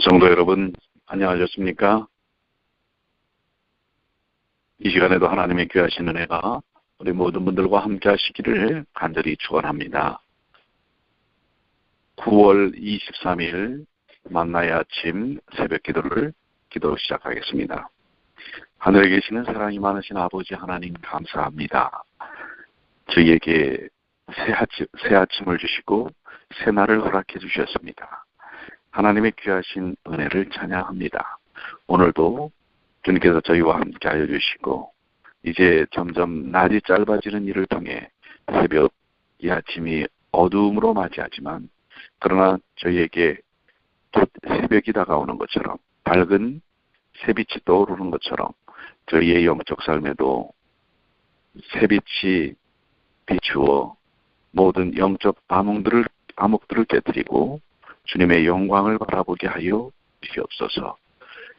성도 여러분, 안녕하셨습니까? 이 시간에도 하나님의 귀하신 은혜가 우리 모든 분들과 함께 하시기를 간절히 축원합니다. 9월 23일 만나의 아침 새벽 기도를 시작하겠습니다. 하늘에 계시는 사랑이 많으신 아버지 하나님 감사합니다. 저희에게 새 아침을 주시고 새 날을 허락해 주셨습니다. 하나님의 귀하신 은혜를 찬양합니다. 오늘도 주님께서 저희와 함께 하여 주시고 이제 점점 낮이 짧아지는 일을 통해 새벽 이 아침이 어두움으로 맞이하지만 그러나 저희에게 곧 새벽이 다가오는 것처럼 밝은 새빛이 떠오르는 것처럼 저희의 영적 삶에도 새빛이 비추어 모든 영적 암흑들을 깨뜨리고 주님의 영광을 바라보게 하여 주시옵소서.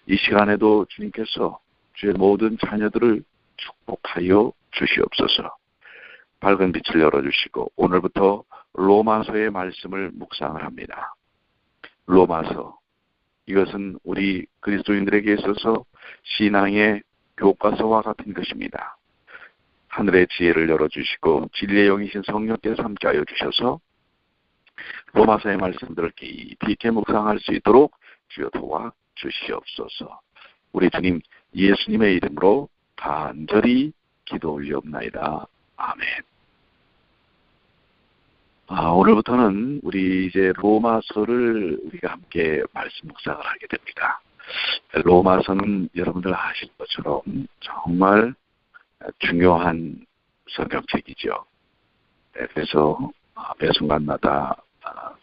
이 시간에도 주님께서 주의 모든 자녀들을 축복하여 주시옵소서. 밝은 빛을 열어주시고 오늘부터 로마서의 말씀을 묵상을 합니다. 로마서, 이것은 우리 그리스도인들에게 있어서 신앙의 교과서와 같은 것입니다. 하늘의 지혜를 열어주시고 진리의 영이신 성령께서 함께하여 주셔서 로마서의 말씀들을 깊이 있게 묵상할 수 있도록 주여 도와 주시옵소서. 우리 주님 예수님의 이름으로 간절히 기도 올리옵나이다. 아멘. 오늘부터는 우리 이제 로마서를 우리가 함께 말씀 묵상을 하게 됩니다. 로마서는 여러분들 아실 것처럼 정말 중요한 성경책이죠. 그래서 매 순간마다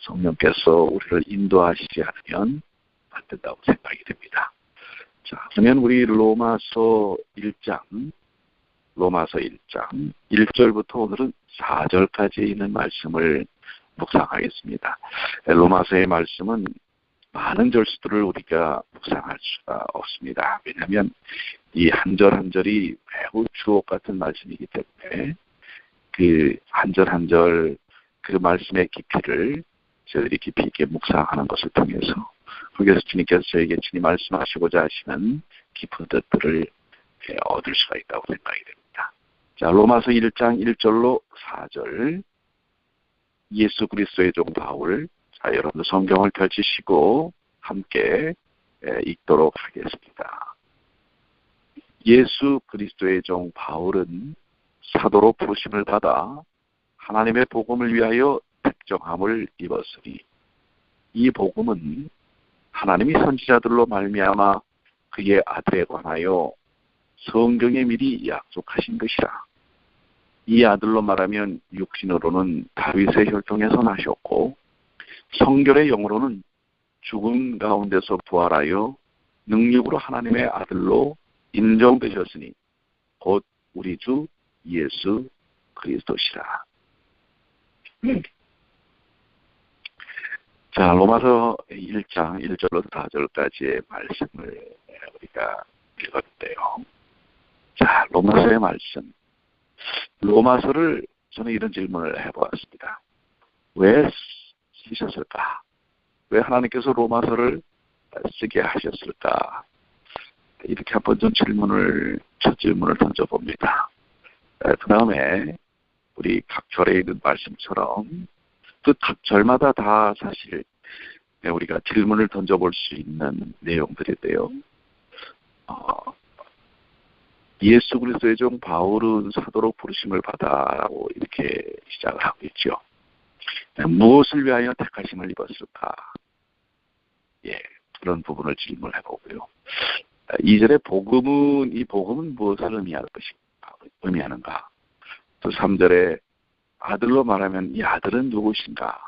성령께서 우리를 인도하시지 않으면 안 된다고 생각이 됩니다. 자, 그러면 우리 로마서 1장 1절부터 오늘은 4절까지 있는 말씀을 묵상하겠습니다. 로마서의 말씀은 많은 절수들을 우리가 묵상할 수가 없습니다. 왜냐하면 이 한 절 한 절이 매우 주옥 같은 말씀이기 때문에 그 한 절 한 절 그 말씀의 깊이를 저희들이 깊이 있게 묵상하는 것을 통해서 거기에서 주님께서 저에게 친히 말씀하시고자 하시는 깊은 뜻들을 얻을 수가 있다고 생각이 됩니다. 자, 로마서 1장 1절로 4절 예수 그리스도의 종 바울, 자, 여러분들 성경을 펼치시고 함께 읽도록 하겠습니다. 예수 그리스도의 종 바울은 사도로 부르심을 받아 하나님의 복음을 위하여 택정함을 입었으니 이 복음은 하나님이 선지자들로 말미암아 그의 아들에 관하여 성경에 미리 약속하신 것이라. 이 아들로 말하면 육신으로는 다윗의 혈통에서 나셨고 성결의 영으로는 죽음 가운데서 부활하여 능력으로 하나님의 아들로 인정되셨으니 곧 우리 주 예수 그리스도시라. 자, 로마서 1장 1절로 4절까지의 말씀을 우리가 읽었대요. 자, 로마서의 말씀. 로마서를 저는 이런 질문을 해보았습니다. 왜 쓰셨을까? 왜 하나님께서 로마서를 쓰게 하셨을까? 이렇게 한번 좀 첫 질문을 던져봅니다. 그 다음에 우리 각 절에 있는 말씀처럼 그 각 절마다 다 사실 우리가 질문을 던져볼 수 있는 내용들인데요. 예수 그리스도의 종 바울은 사도로 부르심을 받아라고 이렇게 시작을 하고 있죠. 무엇을 위하여 택하심을 입었을까? 예, 그런 부분을 질문을 해보고요. 2절의 이 복음은 무엇을 의미하는가? 또 3절에 아들로 말하면 이 아들은 누구신가?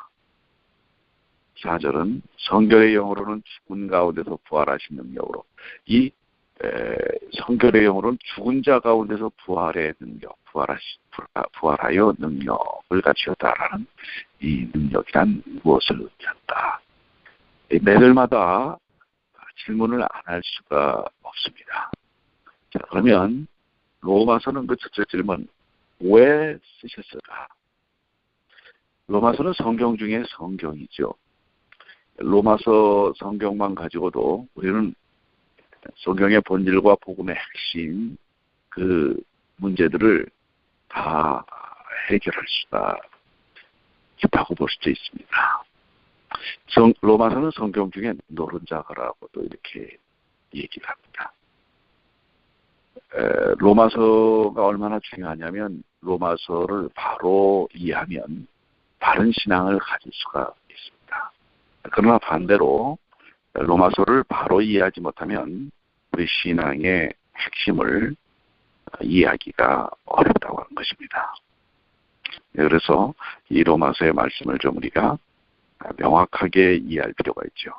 4절은 성결의 영으로는 죽은 가운데서 부활하신 능력으로 이 성결의 영으로는 죽은 자 가운데서 부활의 능력, 부활하여 능력을 갖추었다라는 이 능력이란 무엇을 의미한다? 매절마다 질문을 안 할 수가 없습니다. 자, 그러면 로마서는 그 첫째 질문, 왜 쓰셨을까? 로마서는 성경 중에 성경이죠. 로마서 성경만 가지고도 우리는 성경의 본질과 복음의 핵심 그 문제들을 다 해결할 수가 있다고 볼 수도 있습니다. 로마서는 성경 중에 노른자가라고도 이렇게 얘기를 합니다. 로마서가 얼마나 중요하냐면 로마서를 바로 이해하면 바른 신앙을 가질 수가 있습니다. 그러나 반대로 로마서를 바로 이해하지 못하면 우리 신앙의 핵심을 이해하기가 어렵다고 하는 것입니다. 그래서 이 로마서의 말씀을 좀 우리가 명확하게 이해할 필요가 있죠.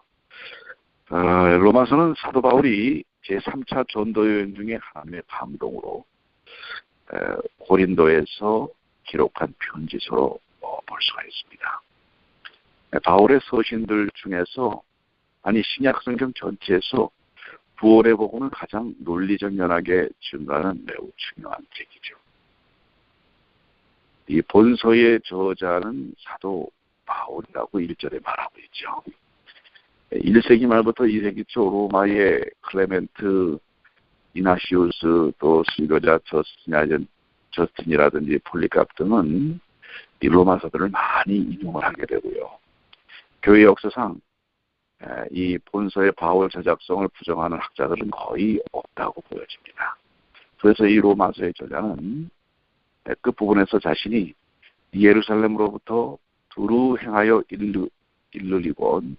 로마서는 사도 바울이 제3차 전도 여행 중에 하나님의 감동으로 고린도에서 기록한 편지서로 볼 수가 있습니다. 바울의 서신들 중에서 신약 성경 전체에서 부활의 복음을 가장 논리적 연하게 증가하는 매우 중요한 책이죠. 이 본서의 저자는 사도 바울이라고 1절에 말하고 있죠. 1세기 말부터 2세기 초 로마의 클레멘트, 이나시우스, 또 순교자 저스틴이라든지 폴리갑 등은 이 로마서들을 많이 인용을 하게 되고요. 교회 역사상 이 본서의 바울 저작성을 부정하는 학자들은 거의 없다고 보여집니다. 그래서 이 로마서의 저자는 끝부분에서 자신이 예루살렘으로부터 두루 행하여 이르리곤까지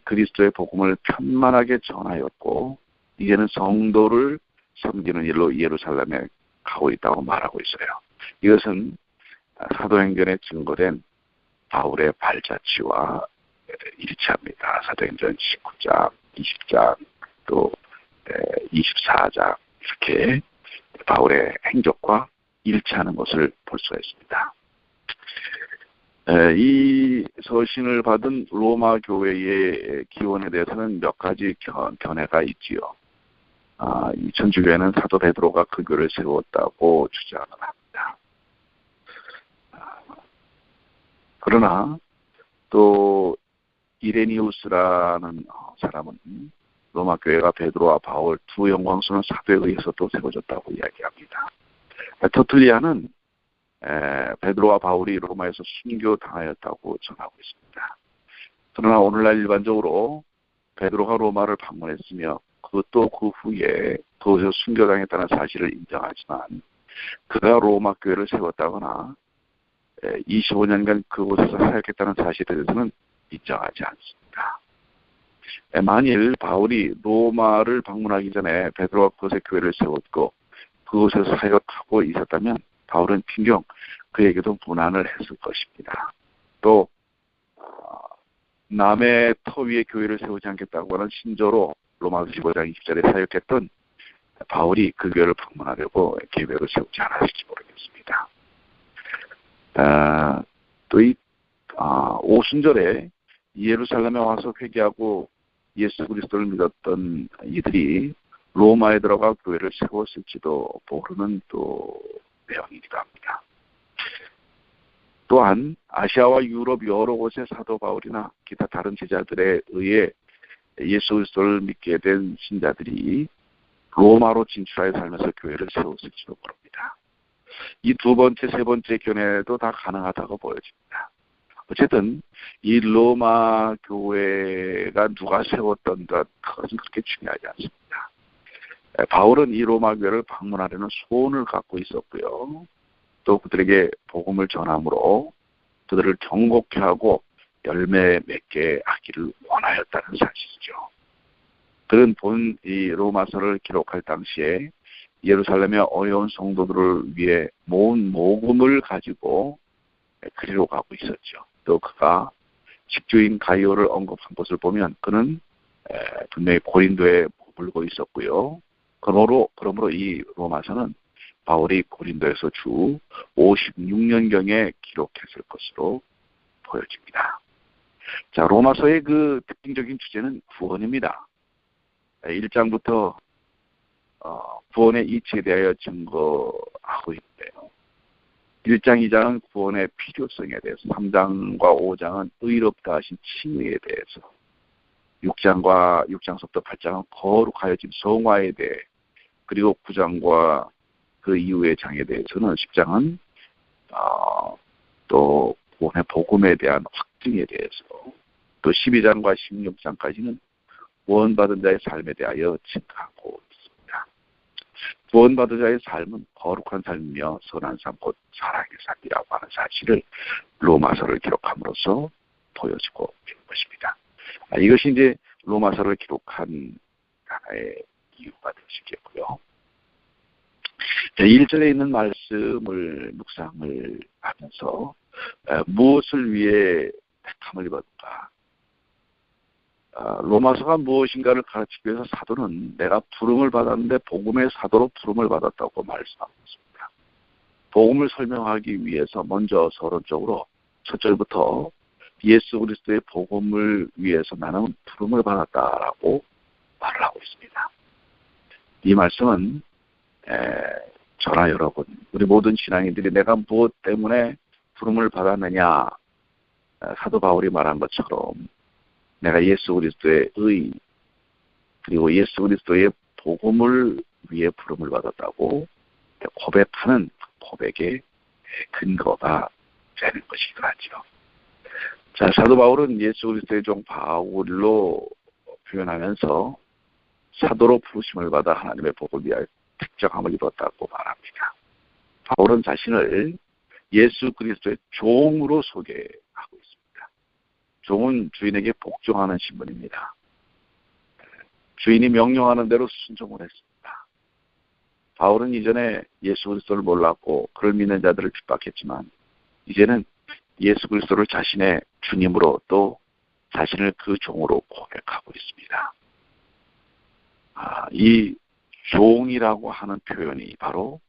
그리스도의 복음을 편만하게 전하였고 이제는 성도를 섬기는 일로 예루살렘에 가고 있다고 말하고 있어요. 이것은 사도행전에 증거된 바울의 발자취와 일치합니다. 사도행전 19장, 20장, 또 24장 이렇게 바울의 행적과 일치하는 것을 볼 수가 있습니다. 이 서신을 받은 로마 교회의 기원에 대해서는 몇 가지 견해가 있지요. 이 천주교회는 사도 베드로가 그 교를 세웠다고 주장을 합니다. 그러나 또 이레니우스라는 사람은 로마 교회가 베드로와 바울 두 영광스러운 사도에 의해서 또 세워졌다고 이야기합니다. 터툴리아는 베드로와 바울이 로마에서 순교당하였다고 전하고 있습니다. 그러나 오늘날 일반적으로 베드로가 로마를 방문했으며 그것도 그 후에 그곳에서 순교당했다는 사실을 인정하지만 그가 로마 교회를 세웠다거나 25년간 그곳에서 사역했다는 사실에 대해서는 인정하지 않습니다. 만일 바울이 로마를 방문하기 전에 베드로가 그곳에 교회를 세웠고 그곳에서 사역하고 있었다면 바울은 분명 그에게도 문안을 했을 것입니다. 또 남의 터 위에 교회를 세우지 않겠다고 하는 신조로 로마서 15장 20절에 사역했던 바울이 그 교회를 방문하려고 계획을 세우지 않았을지 모르겠습니다. 또 이 오순절에 예루살렘에 와서 회개하고 예수 그리스도를 믿었던 이들이 로마에 들어가 교회를 세웠을지도 모르는 또 내용이기도 합니다. 또한 아시아와 유럽 여러 곳의 사도 바울이나 기타 다른 제자들에 의해 예수 그리스도를 믿게 된 신자들이 로마로 진출하여 살면서 교회를 세웠을지도 모릅니다. 이 두 번째, 세 번째 견해도 다 가능하다고 보여집니다. 어쨌든 이 로마 교회가 누가 세웠던 것 그것은 그렇게 중요하지 않습니다. 바울은 이 로마 교회를 방문하려는 소원을 갖고 있었고요. 또 그들에게 복음을 전함으로 그들을 정복케 하고 열매 맺게 하기를 원하였다는 사실이죠. 그는 본 이 로마서를 기록할 당시에 예루살렘의 어려운 성도들을 위해 모은 모금을 가지고 그리로 가고 있었죠. 또 그가 직주인 가이오를 언급한 것을 보면 그는 분명히 고린도에 머물고 있었고요. 그러므로 이 로마서는 바울이 고린도에서 주 56년경에 기록했을 것으로 보여집니다. 자, 로마서의 그 특징적인 주제는 구원입니다. 1장부터 구원의 이치에 대하여 증거하고 있는데요. 1장, 2장은 구원의 필요성에 대해서, 3장과 5장은 의롭다 하신 칭의에 대해서, 6장서부터 8장은 거룩하여진 성화에 대해, 그리고 9장과 그 이후의 장에 대해서는 10장은 또 구원의 복음에 대한 확증에 대해서, 또 12장과 16장까지는 구원받은 자의 삶에 대하여 증가하고 있습니다. 구원받은 자의 삶은 거룩한 삶이며 선한 삶, 곧 사랑의 삶이라고 하는 사실을 로마서를 기록함으로써 보여주고 있는 것입니다. 이것이 이제 로마서를 기록한 하나의 이유가 될 수 있겠고요. 1절에 있는 말씀을 묵상을 하면서 무엇을 위해 택함을 입었는가? 로마서가 무엇인가를 가르치기 위해서 사도는 내가 부름을 받았는데 복음의 사도로 부름을 받았다고 말씀하고 있습니다. 복음을 설명하기 위해서 먼저 서론적으로 첫 절부터 예수 그리스도의 복음을 위해서 나는 부름을 받았다라고 말을 하고 있습니다. 이 말씀은 저나 여러분, 우리 모든 신앙인들이 내가 무엇 때문에 부름을 받았느냐, 사도 바울이 말한 것처럼 내가 예수 그리스도의 의, 그리고 예수 그리스도의 복음을 위해 부름을 받았다고 고백하는 고백의 근거가 되는 것이더라죠. 자, 사도 바울은 예수 그리스도의 종 바울로 표현하면서 사도로 부르심을 받아 하나님의 복을 위하여 특정함을 입었다고 말합니다. 바울은 자신을 예수 그리스도의 종으로 소개하고 있습니다. 종은 주인에게 복종하는 신분입니다. 주인이 명령하는 대로 순종을 했습니다. 바울은 이전에 예수 그리스도를 몰랐고 그를 믿는 자들을 핍박했지만 이제는 예수 그리스도를 자신의 주님으로 또 자신을 그 종으로 고백하고 있습니다. 이 종이라고 하는 표현이 바로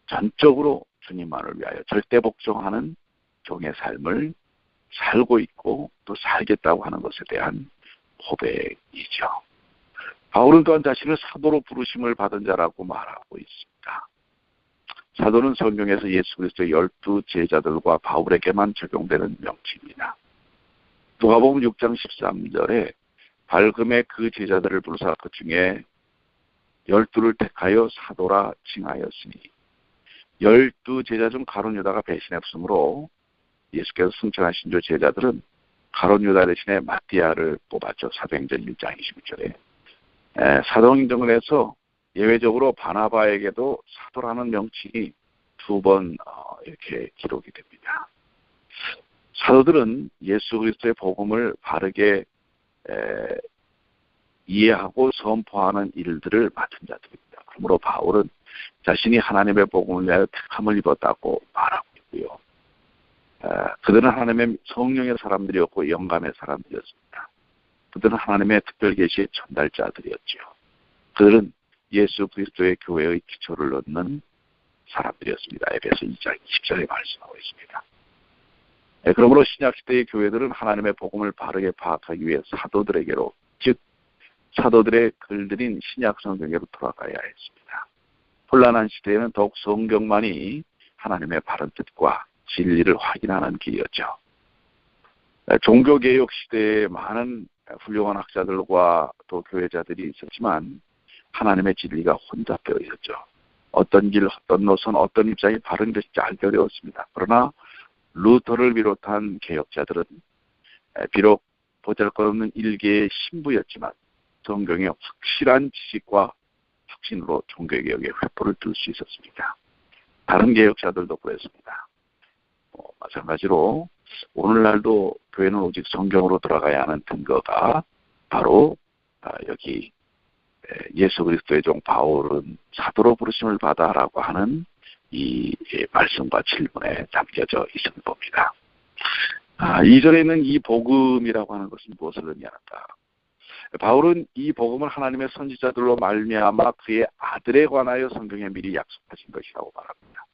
전적으로 주님만을 위하여 절대 복종하는 종의 삶을 살고 있고 또 살겠다고 하는 것에 대한 고백이죠. 바울은 또한 자신을 사도로 부르심을 받은 자라고 말하고 있습니다. 사도는 성경에서 예수 그리스도의 12 제자들과 바울에게만 적용되는 명칭입니다. 누가복음 6장 13절에 밝음에 그 제자들을 부르사 그 중에 12를 택하여 사도라 칭하였으니 12 제자 중 가룟 유다가 배신했으므로 예수께서 승천하신 주 제자들은 가룟 유다 대신에 마띠아를 뽑았죠. 사도행전 1장 21절에. 사도행전을 해서 예외적으로 바나바에게도 사도라는 명칭이 2번 이렇게 기록이 됩니다. 사도들은 예수 그리스도의 복음을 바르게 이해하고 선포하는 일들을 맡은 자들입니다. 그러므로 바울은 자신이 하나님의 복음을 위하여 택함을 입었다고 말하고 있고요. 그들은 하나님의 성령의 사람들이었고 영감의 사람들이었습니다. 그들은 하나님의 특별 계시의 전달자들이었죠. 그들은 예수 그리스도의 교회의 기초를 얻는 사람들이었습니다. 에베소 2장 10절에 말씀하고 있습니다. 그러므로 신약시대의 교회들은 하나님의 복음을 바르게 파악하기 위해 사도들에게로, 즉 사도들의 글들인 신약 성경에로 돌아가야 했습니다. 혼란한 시대에는 더욱 성경만이 하나님의 바른 뜻과 진리를 확인하는 길이었죠. 종교개혁 시대에 많은 훌륭한 학자들과 또 교회자들이 있었지만 하나님의 진리가 혼잡되어 있었죠. 어떤 길, 어떤 노선, 어떤 입장이 바른 것인지 알기 어려웠습니다. 그러나 루터를 비롯한 개혁자들은 비록 보잘것없는 일개의 신부였지만 성경의 확실한 지식과 확신으로 종교개혁의 횃불을 들 수 있었습니다. 다른 개혁자들도 그랬습니다. 마찬가지로 오늘날도 교회는 오직 성경으로 들어가야 하는 근거가 바로 여기 예수 그리스도의 종 바울은 사도로 부르심을 받아라고 하는 이 말씀과 질문에 담겨져 있음을 봅니다. 2절에 있는 이 복음이라고 하는 것은 무엇을 의미하는가? 바울은 이 복음을 하나님의 선지자들로 말미암아 그의 아들에 관하여 성경에 미리 약속하신 것이라고 말합니다.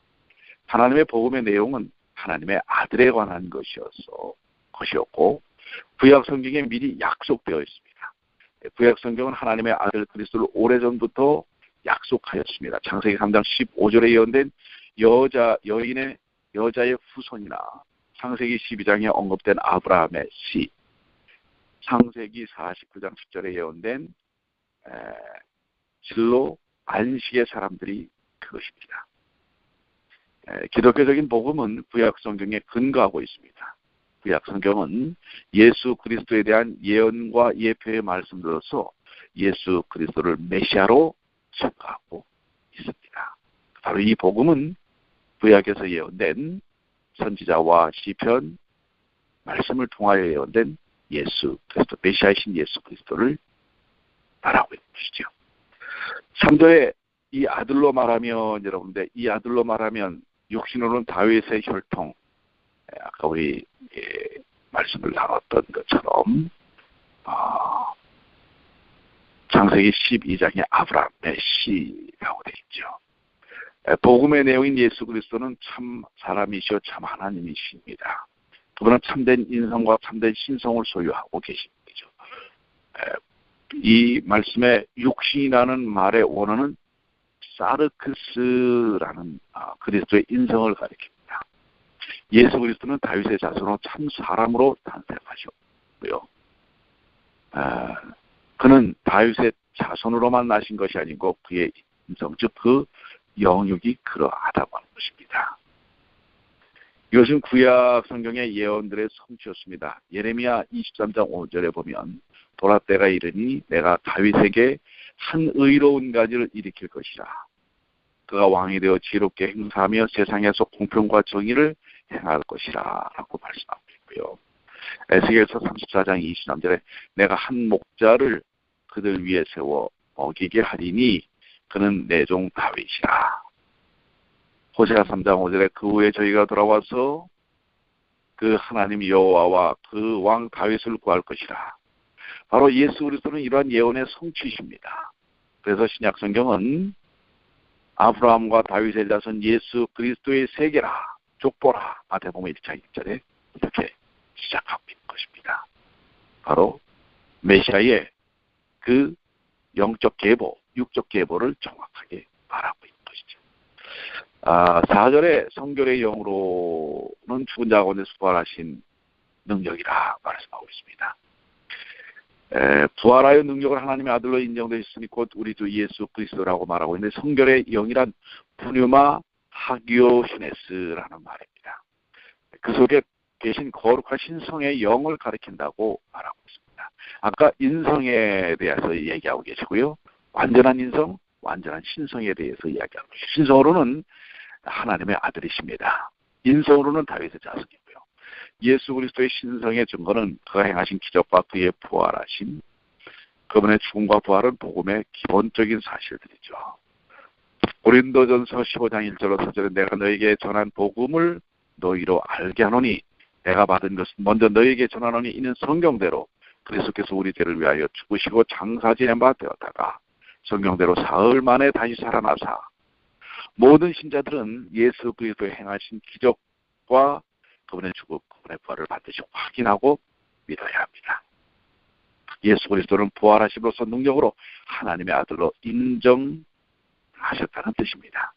하나님의 복음의 내용은 하나님의 아들에 관한 것이었고 구약 성경에 미리 약속되어 있습니다. 구약 성경은 하나님의 아들 그리스도를 오래전부터 약속하였습니다. 창세기 3장 15절에 예언된 여인의 여자의 후손이나 창세기 12장에 언급된 아브라함의 씨, 창세기 49장 10절에 예언된 진로 안식의 사람들이 그것입니다. 기독교적인 복음은 구약 성경에 근거하고 있습니다. 구약 성경은 예수 그리스도에 대한 예언과 예표의 말씀으로서 예수 그리스도를 메시아로 증거하고 있습니다. 바로 이 복음은 구약에서 예언된 선지자와 시편 말씀을 통하여 예언된 예수 그리스도, 메시아이신 예수 그리스도를 말하고 있는 것이죠. 3절에 이 아들로 말하면, 여러분들, 이 아들로 말하면 육신으로는 다윗의 혈통, 아까 우리 말씀을 나눴던 것처럼 창세기 12장에 아브라함의 씨라고 되어 있죠. 복음의 내용인 예수 그리스도는 참 사람이시오 참 하나님이십니다. 그분은 참된 인성과 참된 신성을 소유하고 계신 거죠. 이 말씀에 육신이라는 말의 원어는 사르크스라는 그리스도의 인성을 가리킵니다. 예수 그리스도는 다윗의 자손으로 참 사람으로 탄생하셨고요. 그는 다윗의 자손으로만 나신 것이 아니고 그의 인성, 즉 그 영육이 그러하다고 하는 것입니다. 이것은 구약 성경의 예언들의 성취였습니다. 예레미야 23장 5절에 보면 도라 때가 이르니 내가 다윗에게 한 의로운 가지를 일으킬 것이라. 그가 왕이 되어 지혜롭게 행사하며 세상에서 공평과 정의를 행할 것이라 라고 말씀하고 있고요. 에스겔서 34장 23절에 내가 한 목자를 그들 위에 세워 먹이게 하리니 그는 내 종 다윗이라. 호세아 3장 5절에 그 후에 저희가 돌아와서 그 하나님 여호와와 그 왕 다윗을 구할 것이라. 바로 예수 그리스도는 이러한 예언의 성취십니다. 그래서 신약 성경은 아브라함과 다윗의 자손 예수 그리스도의 세계라, 족보라, 마태복음 1장 1절에 이렇게 시작하고 있는 것입니다. 바로 메시아의 그 영적 계보, 육적 계보를 정확하게 말하고 있는 것이죠. 4절에 성결의 영으로는 죽은 자 가운데서 부활하신 능력이라 말씀하고 있습니다. 부활하여 능력을 하나님의 아들로 인정되셨으니 곧 우리 주 예수 그리스도라고 말하고 있는데, 성결의 영이란 푸뉴마 하기오시네스라는 말입니다. 그 속에 계신 거룩하신 성의 영을 가리킨다고 말하고 있습니다. 아까 인성에 대해서 얘기하고 계시고요. 완전한 인성, 완전한 신성에 대해서 이야기하고 계시고, 신성으로는 하나님의 아들이십니다. 인성으로는 다윗의 자손이고요. 예수 그리스도의 신성의 증거는 그가 행하신 기적과 그의 부활하심, 그분의 죽음과 부활은 복음의 기본적인 사실들이죠. 고린도전서 15장 1절로 4절에 내가 너에게 전한 복음을 너희로 알게 하노니 내가 받은 것은 먼저 너에게 전하노니 이는 성경대로 그리스도께서 우리 죄를 위하여 죽으시고 장사 지낸 바 되었다가 성경대로 사흘 만에 다시 살아나사. 모든 신자들은 예수 그리스도의 행하신 기적과 그분의 죽음, 그분의 부활을 반드시 확인하고 믿어야 합니다. 예수 그리스도는 부활하심으로써 능력으로 하나님의 아들로 인정하셨다는 뜻입니다.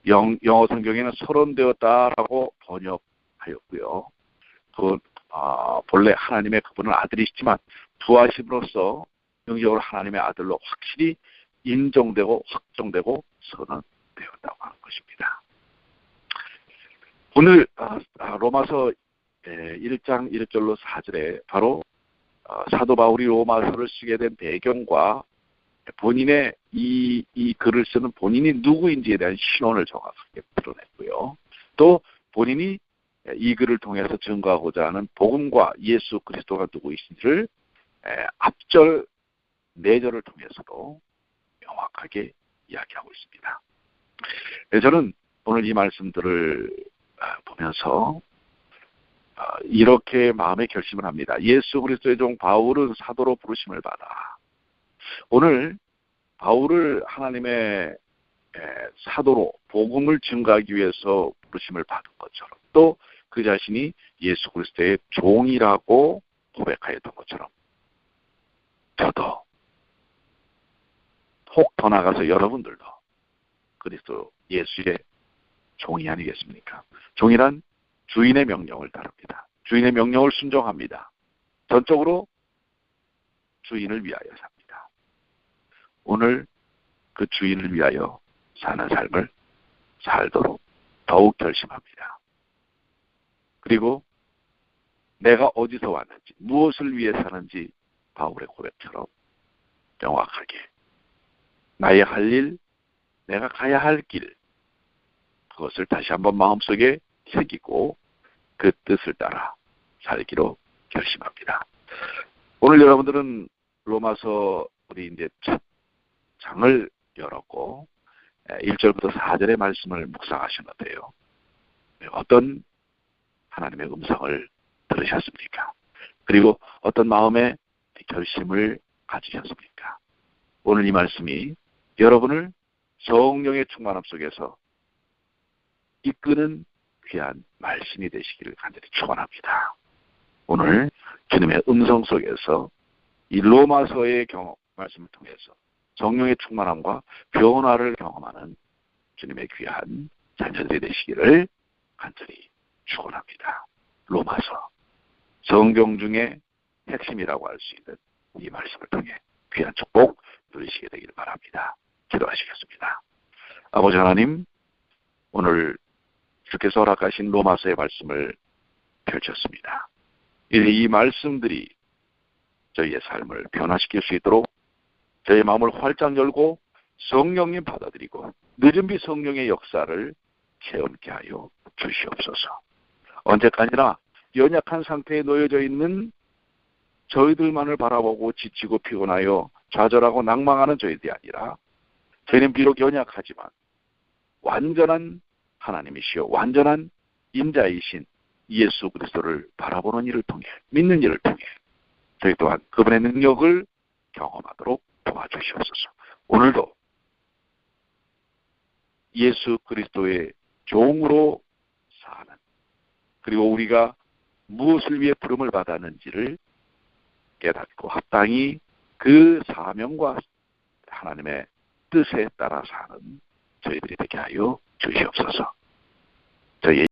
영어 성경에는 서론되었다라고 번역하였고요. 본래 하나님의 그분은 아들이시지만 부활하심으로써 능력으로 하나님의 아들로 확실히 인정되고 확정되고 선언되었다고 하는 것입니다. 오늘 로마서 1장 1절로 4절에 바로 사도 바울이 로마서를 쓰게 된 배경과 본인의 이 글을 쓰는 본인이 누구인지에 대한 신원을 정확하게 드러냈고요. 또 본인이 이 글을 통해서 증거하고자 하는 복음과 예수 그리스도가 누구이신지를 앞절 4절을 통해서도 명확하게 이야기하고 있습니다. 저는 오늘 이 말씀들을 보면서 이렇게 마음의 결심을 합니다. 예수 그리스도의 종 바울은 사도로 부르심을 받아. 오늘 바울을 하나님의 사도로 복음을 증거하기 위해서 부르심을 받은 것처럼, 또 그 자신이 예수 그리스도의 종이라고 고백하였던 것처럼, 저도 혹 더 나아가서 여러분들도 그리스도 예수의 종이 아니겠습니까? 종이란 주인의 명령을 따릅니다. 주인의 명령을 순종합니다. 전적으로 주인을 위하여 삽니다. 오늘 그 주인을 위하여 사는 삶을 살도록 더욱 결심합니다. 그리고 내가 어디서 왔는지, 무엇을 위해 사는지 바울의 고백처럼 명확하게 나의 할 일, 내가 가야 할 길, 그것을 다시 한번 마음속에 새기고 그 뜻을 따라 살기로 결심합니다. 오늘 여러분들은 로마서 우리 이제 첫 장을 열었고 1절부터 4절의 말씀을 묵상하셨는데요. 어떤 하나님의 음성을 들으셨습니까? 그리고 어떤 마음의 결심을 가지셨습니까? 오늘 이 말씀이 여러분을 성령의 충만함 속에서 이끄는 귀한 말씀이 되시기를 간절히 축원합니다. 오늘 주님의 음성 속에서 이 로마서의 경험 말씀을 통해서 성령의 충만함과 변화를 경험하는 주님의 귀한 자녀들이 되시기를 간절히 축원합니다. 로마서 성경 중에 핵심이라고 할 수 있는 이 말씀을 통해 귀한 축복 누리시게 되기를 바랍니다. 기도하시겠습니다. 아버지 하나님, 오늘 주께서 허락하신 로마서의 말씀을 펼쳤습니다. 이 말씀들이 저희의 삶을 변화시킬 수 있도록 저희의 마음을 활짝 열고 성령님 받아들이고 늦은 비 성령의 역사를 체험케 하여 주시옵소서. 언제까지나 연약한 상태에 놓여져 있는 저희들만을 바라보고 지치고 피곤하여 좌절하고 낭망하는 저희들이 아니라 저희는 비록 연약하지만 완전한 하나님이시여 완전한 임자이신 예수 그리스도를 바라보는 일을 통해 믿는 일을 통해 저희 또한 그분의 능력을 경험하도록 도와주시옵소서. 오늘도 예수 그리스도의 종으로 사는 그리고 우리가 무엇을 위해 부름을 받았는지를 깨닫고 합당히 그 사명과 하나님의 뜻에 따라 사는 저희들이 되게 하여 주시옵소서. 저희